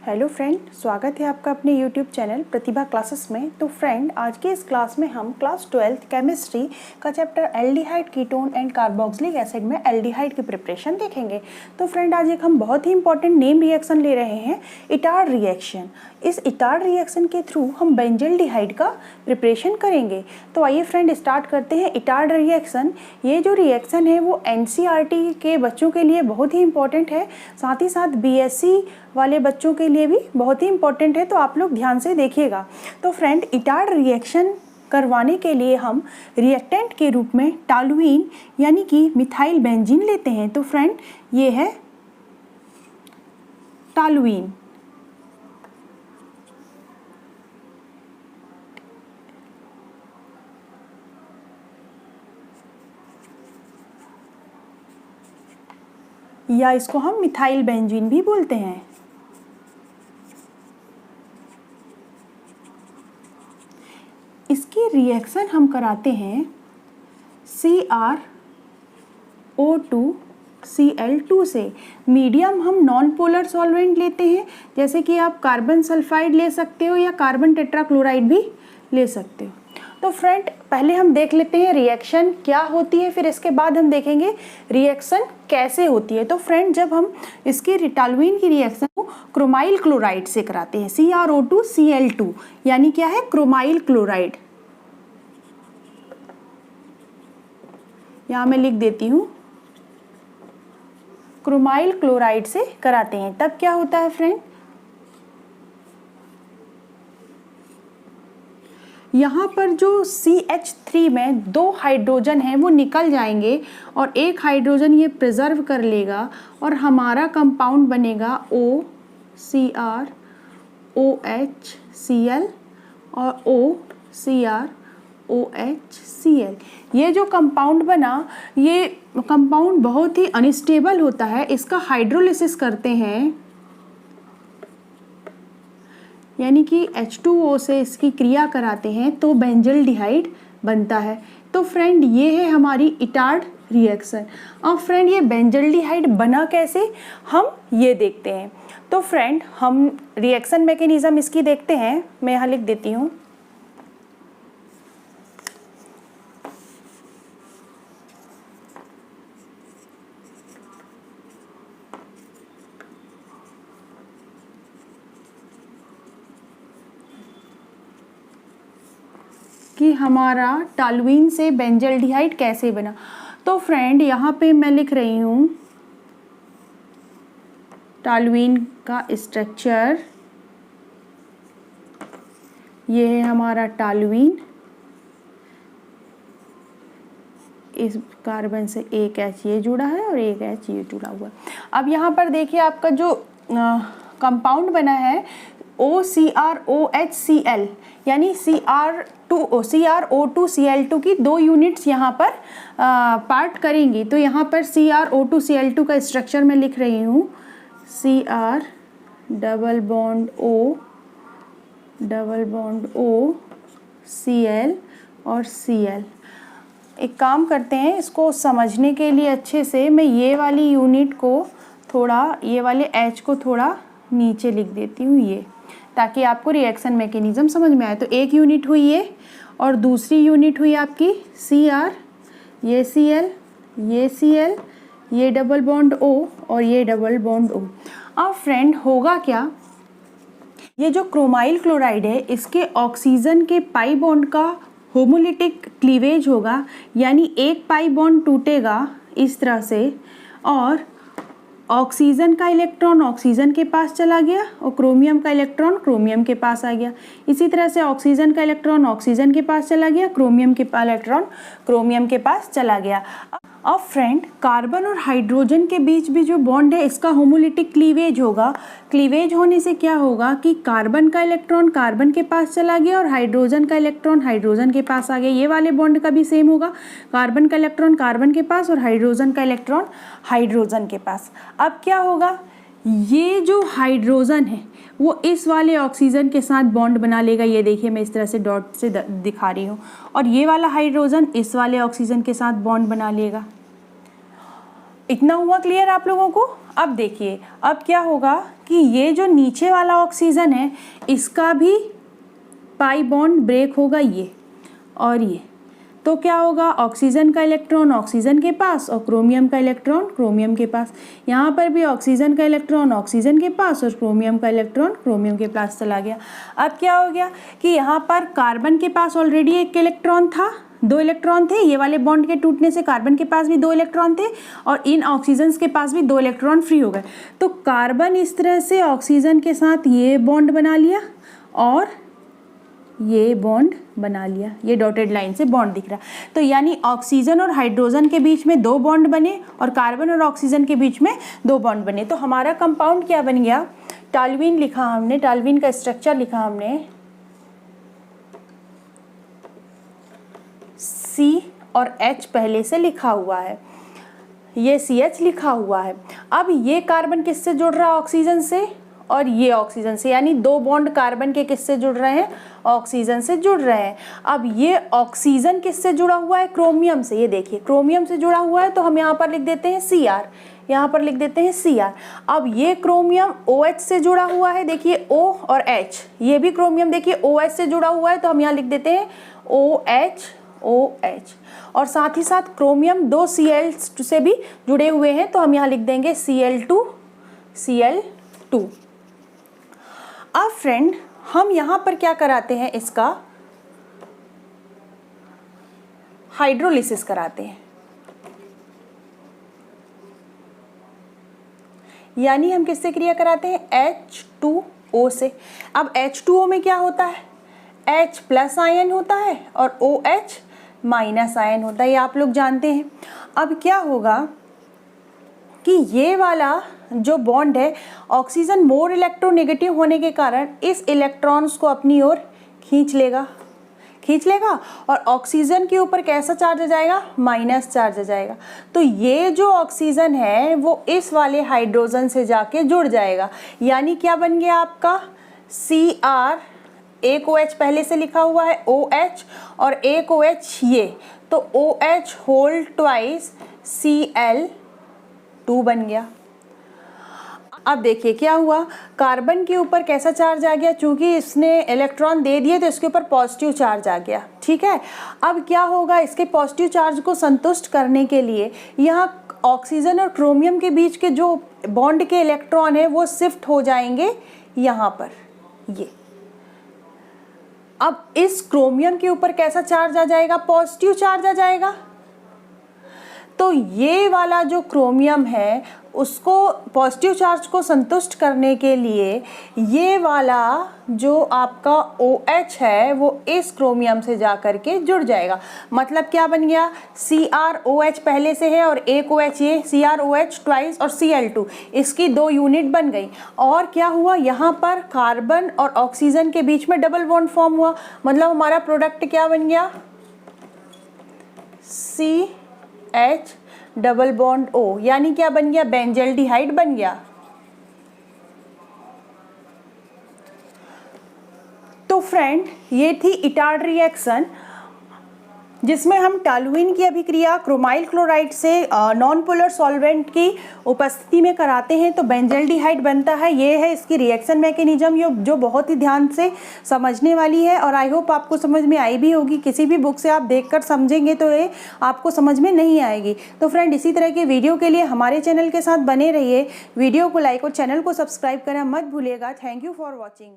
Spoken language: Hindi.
हेलो फ्रेंड, स्वागत है आपका अपने यूट्यूब चैनल प्रतिभा क्लासेस में। तो फ्रेंड, आज के इस क्लास में हम क्लास 12th केमिस्ट्री का chapter aldehyde ketone and carboxylic acid में एल्डिहाइड की प्रिपरेशन देखेंगे। तो फ्रेंड, आज एक हम बहुत ही इंपॉर्टेंट नेम रिएक्शन ले रहे हैं, इटार्ड रिएक्शन। इस इटार्ड रिएक्शन के थ्रू हम बेंजल्डिहाइड का प्रिपरेशन करेंगे। तो आइए फ्रेंड, स्टार्ट करते हैं इटार्ड रिएक्शन। ये जो रिएक्शन है वो एनसीईआरटी के बच्चों के लिए बहुत ही इंपॉर्टेंट है, साथ ही साथ बीएससी वाले बच्चों के लिए भी बहुत ही इंपॉर्टेंट है, तो आप लोग ध्यान से देखिएगा। तो फ्रेंड, इटार्ड रिएक्शन करवाने के लिए हम रिएक्टेंट के रूप में टॉलुइन यानी कि मिथाइल बेंजीन लेते हैं। तो फ्रेंड, ये है टॉलुइन। या इसको हम मिथाइल बेंजीन भी बोलते हैं। इसकी रिएक्शन हम कराते हैं CrO2Cl2 से। मीडियम हम नॉन पोलर सॉल्वेंट लेते हैं, जैसे कि आप कार्बन सल्फाइड ले सकते हो या कार्बन टेट्राक्लोराइड भी ले सकते हो। तो फ्रेंड, पहले हम देख लेते हैं रिएक्शन क्या होती है, फिर इसके बाद हम देखेंगे रिएक्शन कैसे होती है। तो फ्रेंड, जब हम इसकी टॉलुइन की रिएक्शन को क्रोमाइल क्लोराइड से कराते हैं, CrO2Cl2 यानी क्या है, क्रोमाइल क्लोराइड। यहाँ मैं लिख देती हूँ, क्रोमाइल क्लोराइड से कराते हैं। तब क्या होता है फ्रेंड, यहाँ पर जो CH3 में 2 हाइड्रोजन हैं वो निकल जाएंगे और एक हाइड्रोजन ये प्रिजर्व कर लेगा और हमारा कंपाउंड बनेगा OCrOHCl और OCrOHCl। ये जो कंपाउंड बना, ये कंपाउंड बहुत ही अनस्टेबल होता है। इसका हाइड्रोलिसिस करते हैं, यानी कि H2O से इसकी क्रिया कराते हैं तो बेंजल्डिहाइड बनता है। तो फ्रेंड, ये है हमारी इटार्ड रिएक्शन। अब फ्रेंड, ये बेंजल्डिहाइड बना कैसे, हम ये देखते हैं। तो फ्रेंड, हम रिएक्शन मैकेनिज्म इसकी देखते हैं। मैं यहाँ लिख देती हूँ, कि हमारा टॉलुइन से बेंजल्डिहाइड कैसे बना। तो फ्रेंड, यहाँ पे मैं लिख रही हूँ टॉलुइन का स्ट्रक्चर। ये है हमारा टॉलुइन, इस कार्बन से एक H ये जुड़ा है और एक H ये जुड़ा हुआ है। अब यहाँ पर देखिए, आपका जो कंपाउंड बना है OCrOHCl यानी CrO2Cl2 की 2 यूनिट्स यहाँ पर पार्ट करेंगी। तो यहाँ पर CrO2Cl2 का स्ट्रक्चर मैं लिख रही हूँ, Cr double bond O Cl और Cl। एक काम करते हैं, इसको समझने के लिए अच्छे से मैं ये वाली यूनिट को थोड़ा, ये वाले H को थोड़ा नीचे लिख देती हूँ, ये, ताकि आपको रिएक्शन मैकेनिज्म समझ में आए। तो एक यूनिट हुई ये और दूसरी यूनिट हुई आपकी Cr, ये Cl, ये Cl, ये डबल बॉन्ड O और ये डबल बॉन्ड O। अब फ्रेंड, होगा क्या, ये जो क्रोमाइल क्लोराइड है, इसके ऑक्सीजन के पाई बॉन्ड का होमोलिटिक क्लीवेज होगा, यानी एक पाई बॉन्ड टूटेगा इस तरह से और ऑक्सीजन का इलेक्ट्रॉन ऑक्सीजन के पास चला गया और क्रोमियम का इलेक्ट्रॉन क्रोमियम के पास आ गया। इसी तरह से ऑक्सीजन का इलेक्ट्रॉन ऑक्सीजन के पास चला गया, क्रोमियम के इलेक्ट्रॉन क्रोमियम के पास चला गया। अब फ्रेंड, कार्बन और हाइड्रोजन के बीच भी जो बॉन्ड है, इसका होमोलिटिक क्लीवेज होगा। क्लीवेज होने से क्या होगा कि कार्बन का इलेक्ट्रॉन कार्बन के पास चला गया और हाइड्रोजन का इलेक्ट्रॉन हाइड्रोजन के पास आ गया। ये वाले बॉन्ड का भी सेम होगा, कार्बन का इलेक्ट्रॉन कार्बन के पास और हाइड्रोजन का इलेक्ट्रॉन हाइड्रोजन के पास। अब क्या होगा, ये जो हाइड्रोजन है वो इस वाले ऑक्सीजन के साथ बॉन्ड बना लेगा। ये देखिए, मैं इस तरह से डॉट से दिखा रही हूँ, और ये वाला हाइड्रोजन इस वाले ऑक्सीजन के साथ बॉन्ड बना लेगा। इतना हुआ क्लियर आप लोगों को। अब देखिए अब क्या होगा कि ये जो नीचे वाला ऑक्सीजन है इसका भी पाई बॉन्ड ब्रेक होगा, ये और ये, तो क्या होगा, ऑक्सीजन का इलेक्ट्रॉन ऑक्सीजन के पास और क्रोमियम का इलेक्ट्रॉन क्रोमियम के पास। यहाँ पर भी ऑक्सीजन का इलेक्ट्रॉन ऑक्सीजन के पास और क्रोमियम का इलेक्ट्रॉन क्रोमियम के पास चला गया। अब क्या हो गया कि यहाँ पर कार्बन के पास ऑलरेडी एक इलेक्ट्रॉन था, 2 इलेक्ट्रॉन थे, ये वाले बॉन्ड के टूटने से कार्बन के पास भी 2 इलेक्ट्रॉन थे और इन ऑक्सीजन के पास भी 2 इलेक्ट्रॉन फ्री हो गए। तो कार्बन इस तरह से ऑक्सीजन के साथ ये बॉन्ड बना लिया और ये बॉन्ड बना लिया, ये डॉटेड लाइन से बॉन्ड दिख रहा। तो यानी ऑक्सीजन और हाइड्रोजन के बीच में 2 बॉन्ड बने और कार्बन और ऑक्सीजन के बीच में 2 बॉन्ड बने। तो हमारा कंपाउंड क्या बन गया, टॉल्यूइन लिखा हमने, टॉल्यूइन का स्ट्रक्चर लिखा हमने C और H पहले से लिखा हुआ है, ये CH लिखा हुआ है। अब ये कार्बन किससे जुड़ रहा है, ऑक्सीजन से, और ये ऑक्सीजन से, यानी 2 बॉन्ड कार्बन के किससे जुड़ रहे हैं, ऑक्सीजन से जुड़ रहे हैं। अब ये ऑक्सीजन किससे जुड़ा हुआ है, क्रोमियम से, ये देखिए क्रोमियम से जुड़ा हुआ है, तो हम यहाँ पर लिख देते हैं Cr, यहाँ पर लिख देते हैं Cr। अब ये क्रोमियम OH से जुड़ा हुआ है, देखिए O और H, ये भी क्रोमियम देखिए OH से जुड़ा हुआ है, तो हम यहाँ लिख देते हैं OH। और साथ ही साथ क्रोमियम 2 Cl से भी जुड़े हुए हैं, तो हम यहाँ लिख देंगे Cl2। अब फ्रेंड हम यहाँ पर क्या कराते हैं, इसका हाइड्रोलिसिस कराते हैं, यानी हम किससे क्रिया कराते हैं, H2O से। अब H2O में क्या होता है, H प्लस आयन होता है और OH माइनस आयन होता है, ये आप लोग जानते हैं। अब क्या होगा कि ये वाला जो बॉन्ड है, ऑक्सीजन मोर इलेक्ट्रोनेगेटिव होने के कारण इस इलेक्ट्रॉन्स को अपनी ओर खींच लेगा और ऑक्सीजन के ऊपर कैसा चार्ज आ जाएगा, माइनस चार्ज आ जाएगा। तो ये जो ऑक्सीजन है वो इस वाले हाइड्रोजन से जाके जुड़ जाएगा, यानी क्या बन गया आपका Cr, एक OH पहले से लिखा हुआ है OH और एक OH ये, तो OH होल ट्वाइस Cl2 बन गया। अब देखिए क्या हुआ, कार्बन के ऊपर कैसा चार्ज आ गया, चूंकि इसने इलेक्ट्रॉन दे दिए तो इसके ऊपर पॉजिटिव चार्ज आ गया, ठीक है। अब क्या होगा, इसके पॉजिटिव चार्ज को संतुष्ट करने के लिए यहाँ ऑक्सीजन और क्रोमियम के बीच के जो बॉन्ड के इलेक्ट्रॉन है वो शिफ्ट हो जाएंगे यहाँ पर, ये। अब इस क्रोमियम के ऊपर कैसा चार्ज आ जाएगा, पॉजिटिव चार्ज आ जाएगा। तो ये वाला जो क्रोमियम है उसको पॉजिटिव चार्ज को संतुष्ट करने के लिए ये वाला जो आपका OH है वो इस क्रोमियम से जा कर के जुड़ जाएगा। मतलब क्या बन गया, CrOH पहले से है और एक OH ये CrOH ट्वाइस और Cl2, इसकी 2 यूनिट बन गई। और क्या हुआ, यहाँ पर कार्बन और ऑक्सीजन के बीच में डबल बॉन्ड फॉर्म हुआ, मतलब हमारा प्रोडक्ट क्या बन गया, CH डबल बॉन्ड O, यानी क्या बन गया, बेंजल्डिहाइड बन गया। तो फ्रेंड ये थी इटार्ड रिएक्शन जिसमें हम टॉल्यूइन की अभिक्रिया क्रोमाइल क्लोराइड से नॉन पोलर सॉल्वेंट की उपस्थिति में कराते हैं तो बेंजल्डिहाइड बनता है। ये है इसकी रिएक्शन मैकेनिज्म जो बहुत ही ध्यान से समझने वाली है और आई होप आपको समझ में आई भी होगी। किसी भी बुक से आप देखकर समझेंगे तो ये आपको समझ में नहीं आएगी। तो फ्रेंड इसी तरह के वीडियो के लिए हमारे चैनल के साथ बने रहिए। वीडियो को लाइक और चैनल को सब्सक्राइब करना मत भूलिएगा। Thank you for watching.